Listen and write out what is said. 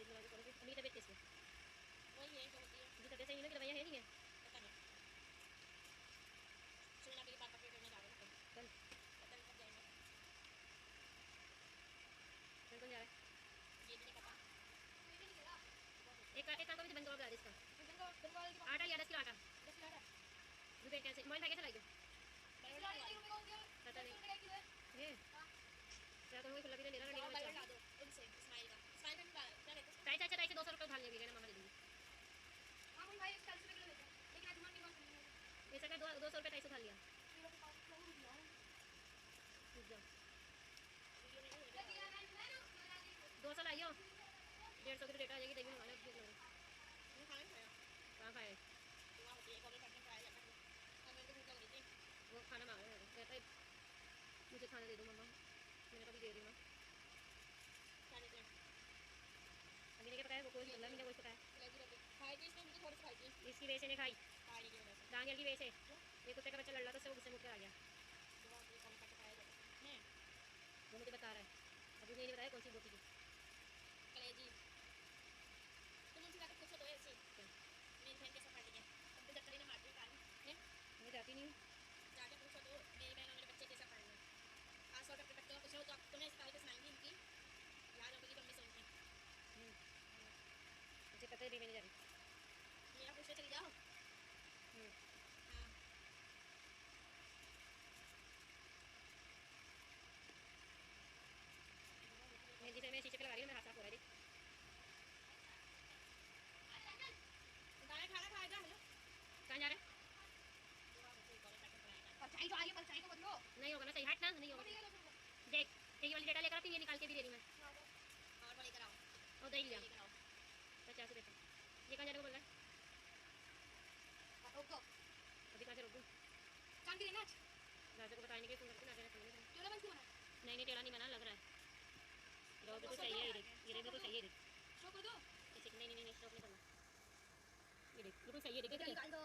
बुला के करूँगी। अम्मी की तबीयत कैसी है? वही है जो होती है। जी तबीयत सही है कि दवाइयाँ है नहीं है? पता नहीं। सुनना मेरे पापा के करने जा रहे हैं कल पता नहीं कब जाएंगे। कल कौन जा रहा है? ये भी नहीं पता। एक काम करो, मुझे बंद करो इसका आटा लिया 10 किलो आटा। रुपये कैसे मोबाइल था कैसे लाई दो? पता नहीं ये क्या करूँगी? खुला भी नहीं ले रहा। ताई चाचा ताई से 200 रुपये उधार ले लेना, मामा दे दूँगी। ऐसा कर 200 रुपये ताई से उधार लिया। 200 लाइयो, 150 की तो डेटा आ जाएगी। तभी मंगाना कहाँ खाए वो खाना मांग रहे हैं। कहता है मुझे खाना दे दो मम्मा, मैंने कभी दे रही हूँ। अभी ने क्या पकाया? वो कोई मतलब मैंने कुछ पकाया। इसकी वजह से नहीं खाई, डांगल की वजह से। ये कुत्ते का बच्चा लड़ रहा था, उससे वो गुस्से मुझ आ गया। वो मुझे बता रहा है, अभी नहीं बताया कौन सी बोटी की कलेजी। तुम उनसे जाकर पूछो तो ऐसे मेरी बहन कैसे पढ़ रही है? तुम तो जब ना मारती है। मैं जाती नहीं हूँ। जाके पूछो तो मेरी बहन और मेरे बच्चे कैसे पढ़ रहे हैं। खास तौर पर अपने बच्चों को पूछो तो तुम्हें इस बारे में सुनाएंगी, इनकी याद होगी तुम भी सुनती। मुझे पता है भी मैं नहीं जा रही। मेरा पूछने चली जाओ। हाँ मेहंदी से मैं शीशे पे लगा रही हूँ, मैं हाथ साफ हो रहा है। खाना खाएगा। हेलो कहाँ जा रहे हैं? परछाई तो आई है, परछाई को बदलो। नहीं होगा ना सही, हट ना, नहीं होगा। देख एक वाली डेटा लेकर फिर ये निकाल के भी दे रही मैं। और वो लेकर आओ। और दे लिया लेकर आओ 50 रुपये। ये कहाँ जाने को बोल रहा है? रुक दो। अभी कहाँ से रोक दूँ? चांद की नाच राजा को बताने के फोन करके ना देना चाहिए। टेढ़ा बन क्यों बना? नहीं टेढ़ा नहीं बना, लग रहा है। रो बिल्कुल सही है। ये देख बिल्कुल सही है। शो कर दो। नहीं स्टॉप नहीं करना। ये देख बिल्कुल सही है। देख निकाल दो।